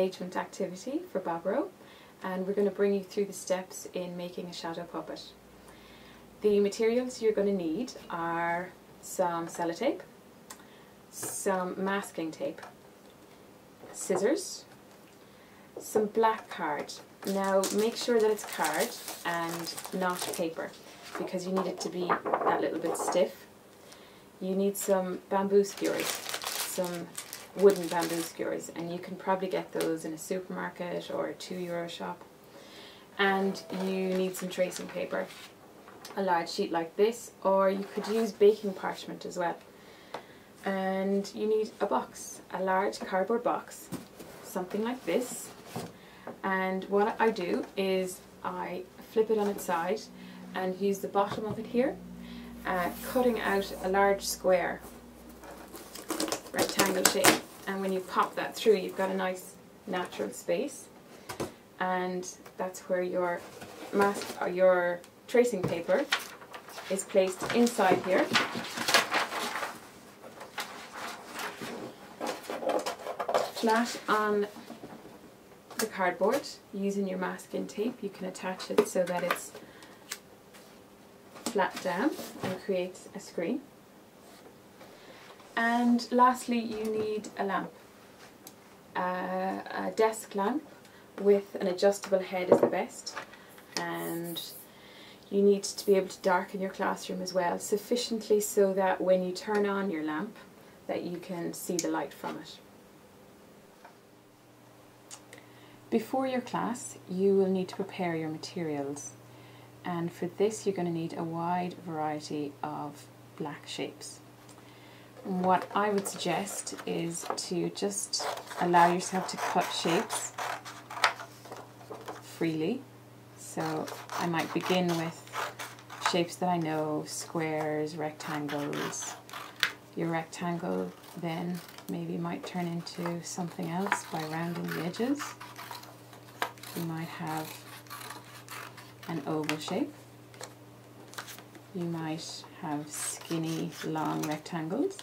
post-engagement activity for Baboró, and we're going to bring you through the steps in making a shadow puppet. The materials you're going to need are some sellotape, some masking tape, scissors, some black card. Now make sure that it's card and not paper, because you need it to be that little bit stiff. You need some bamboo skewers, some wooden bamboo skewers, and you can probably get those in a supermarket or a €2 shop. And you need some tracing paper, a large sheet like this, or you could use baking parchment as well. And you need a box, a large cardboard box, something like this. And what I do is I flip it on its side and use the bottom of it here, cutting out a large square rectangle shape, and when you pop that through you've got a nice natural space, and that's where your your tracing paper is placed inside here. Flat on the cardboard, using your masking tape you can attach it so that it's flat down and create a screen. And lastly, you need a lamp, a desk lamp with an adjustable head is the best, and you need to be able to darken your classroom as well, sufficiently so that when you turn on your lamp that you can see the light from it. Before your class you will need to prepare your materials, and for this you're going to need a wide variety of black shapes. What I would suggest is to just allow yourself to cut shapes freely. So I might begin with shapes that I know, squares, rectangles. Your rectangle then maybe might turn into something else by rounding the edges. You might have an oval shape. You might have skinny, long rectangles.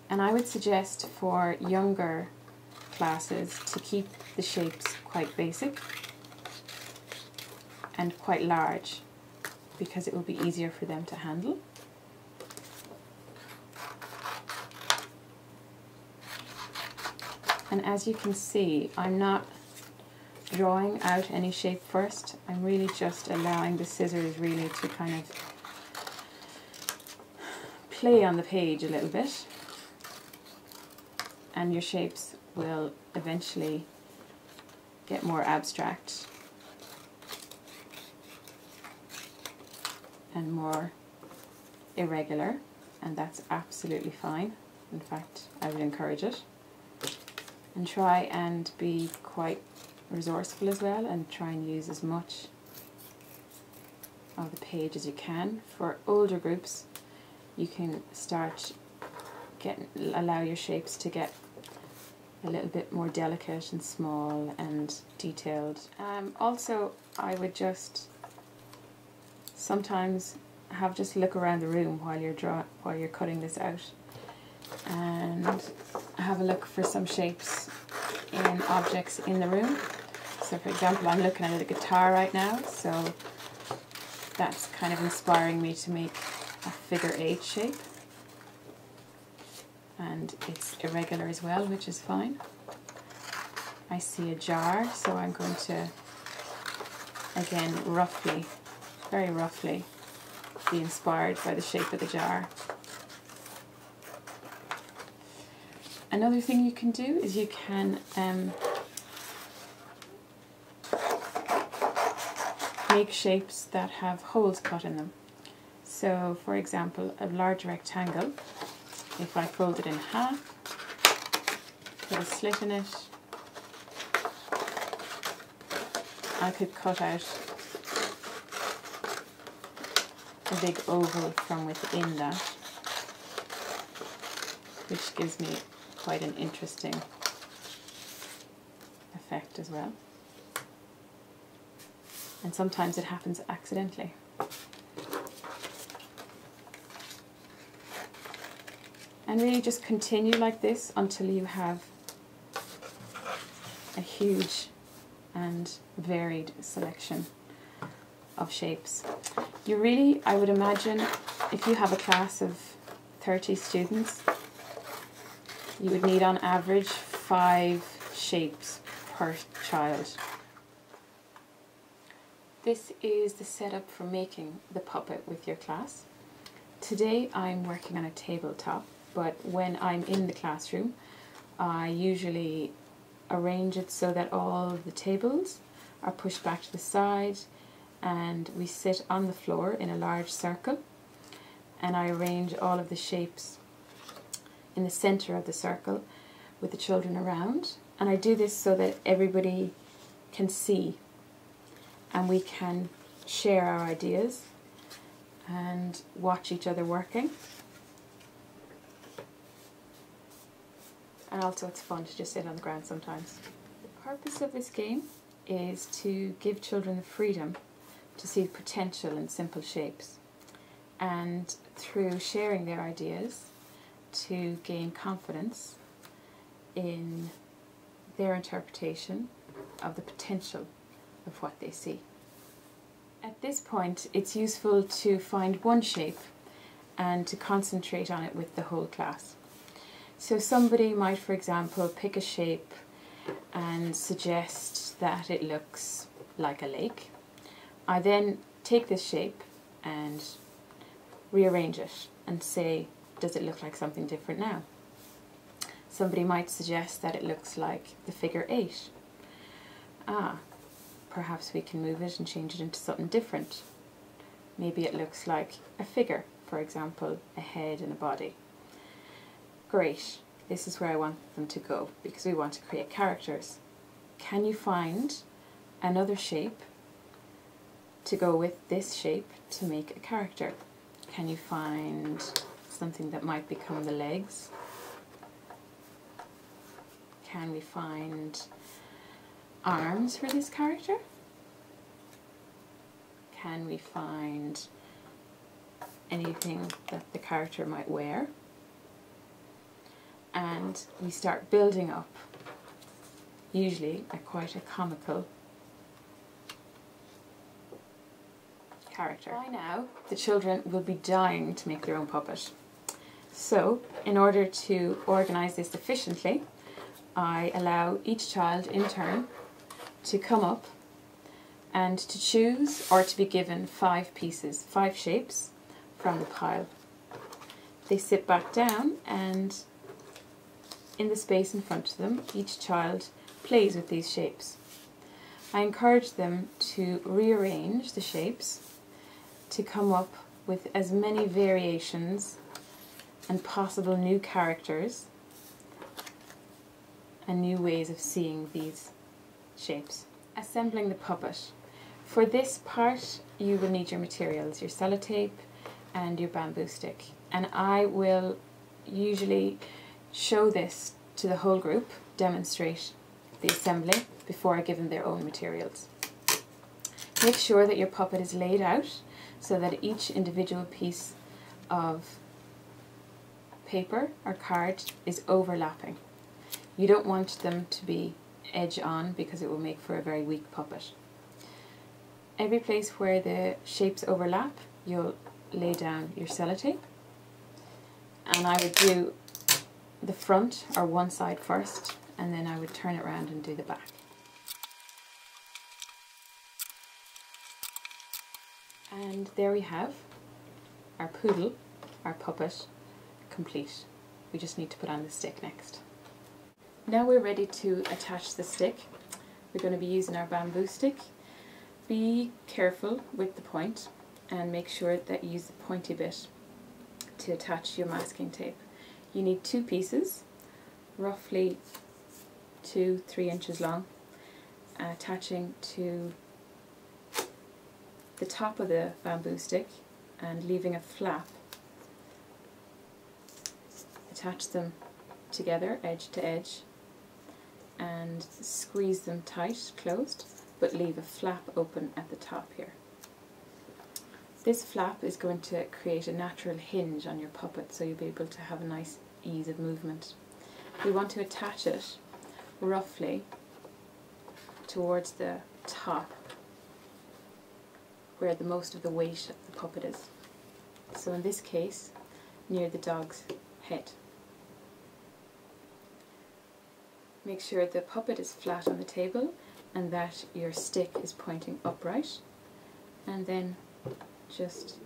And I would suggest for younger classes to keep the shapes quite basic and quite large, because it will be easier for them to handle. And as you can see, I'm not drawing out any shape first. I'm really just allowing the scissors really to kind of play on the page a little bit, and your shapes will eventually get more abstract and more irregular, and that's absolutely fine. In fact, I would encourage it. And try and be quite resourceful as well, and try and use as much of the page as you can. For older groups you can allow your shapes to get a little bit more delicate and small and detailed. Also, I would just sometimes just look around the room while you're cutting this out, and have a look for some shapes in objects in the room. So for example, I'm looking at a guitar right now, so that's kind of inspiring me to make a figure 8 shape, and it's irregular as well, which is fine. I see a jar, so I'm going to again roughly, very roughly, be inspired by the shape of the jar. Another thing you can do is you can make shapes that have holes cut in them. So for example, a large rectangle, if I fold it in half, put a slit in it, I could cut out a big oval from within that, which gives me quite an interesting effect as well. And sometimes it happens accidentally. And And really just continue like this until you have a huge and varied selection of shapes. You really, I would imagine, if you have a class of 30 students, you would need on average 5 shapes per child. This is the setup for making the puppet with your class. Today I'm working on a tabletop, but when I'm in the classroom I usually arrange it so that all of the tables are pushed back to the side and we sit on the floor in a large circle, and I arrange all of the shapes in the center of the circle with the children around, and I do this so that everybody can see and we can share our ideas and watch each other working. And also it's fun to just sit on the ground sometimes. The purpose of this game is to give children the freedom to see potential in simple shapes, and through sharing their ideas to gain confidence in their interpretation of the potential of what they see. At this point it's useful to find one shape and to concentrate on it with the whole class. So somebody might, for example, pick a shape and suggest that it looks like a lake. I then take this shape and rearrange it and say, does it look like something different now? Somebody might suggest that it looks like the figure 8. Perhaps we can move it and change it into something different. Maybe it looks like a figure, for example, a head and a body. Great, this is where I want them to go because we want to create characters. Can you find another shape to go with this shape to make a character? Can you find something that might become the legs? Can we find arms for this character? Can we find anything that the character might wear? And we start building up, usually quite a comical character. By now, the children will be dying to make their own puppet. So, in order to organise this efficiently, I allow each child in turn to come up and to choose or to be given 5 pieces, 5 shapes from the pile. They sit back down and in the space in front of them, each child plays with these shapes. I encourage them to rearrange the shapes to come up with as many variations and possible new characters and new ways of seeing these shapes. Assembling the puppet. For this part you will need your materials, your sellotape and your bamboo stick, and I will usually show this to the whole group, demonstrate the assembly before I give them their own materials. Make sure that your puppet is laid out so that each individual piece of paper or card is overlapping. You don't want them to be edge on because it will make for a very weak puppet. Every place where the shapes overlap, you'll lay down your sellotape, and I would do the front or one side first, and then I would turn it around and do the back. And there we have our poodle, our puppet, complete. We just need to put on the stick next. Now we're ready to attach the stick. We're going to be using our bamboo stick. Be careful with the point and make sure that you use the pointy bit to attach your masking tape. You need 2 pieces, roughly 2-3 inches long, attaching to the top of the bamboo stick and leaving a flap. Attach them together, edge to edge, and squeeze them tight, closed, but leave a flap open at the top here. This flap is going to create a natural hinge on your puppet, so you'll be able to have a nice ease of movement. We want to attach it roughly towards the top, where the most of the weight of the puppet is. So in this case, near the dog's head. Make sure the puppet is flat on the table and that your stick is pointing upright, and then just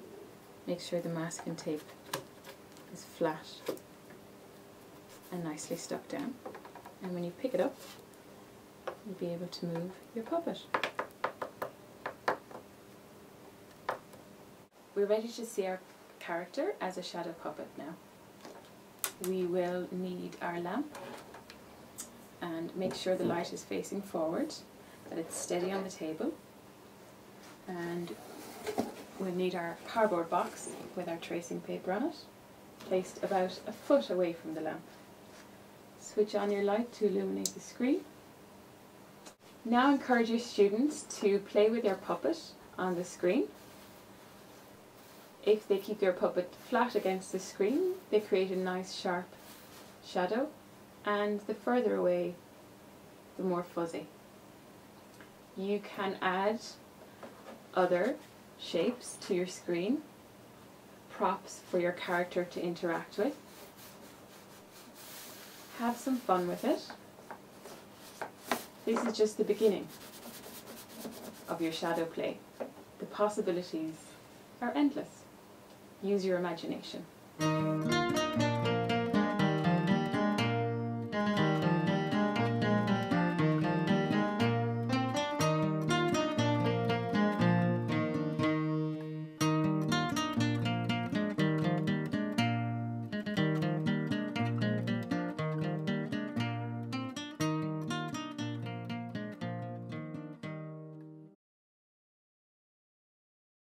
make sure the masking tape is flat and nicely stuck down, and when you pick it up you'll be able to move your puppet. We're ready to see our character as a shadow puppet now. We will need our lamp, and make sure the light is facing forward, that it's steady on the table, and we'll need our cardboard box with our tracing paper on it, placed about a foot away from the lamp. Switch on your light to illuminate the screen. Now encourage your students to play with your puppet on the screen. If they keep their puppet flat against the screen, they create a nice sharp shadow, and the further away, the more fuzzy. You can add other shapes to your screen, props for your character to interact with. Have some fun with it. This is just the beginning of your shadow play. The possibilities are endless. Use your imagination.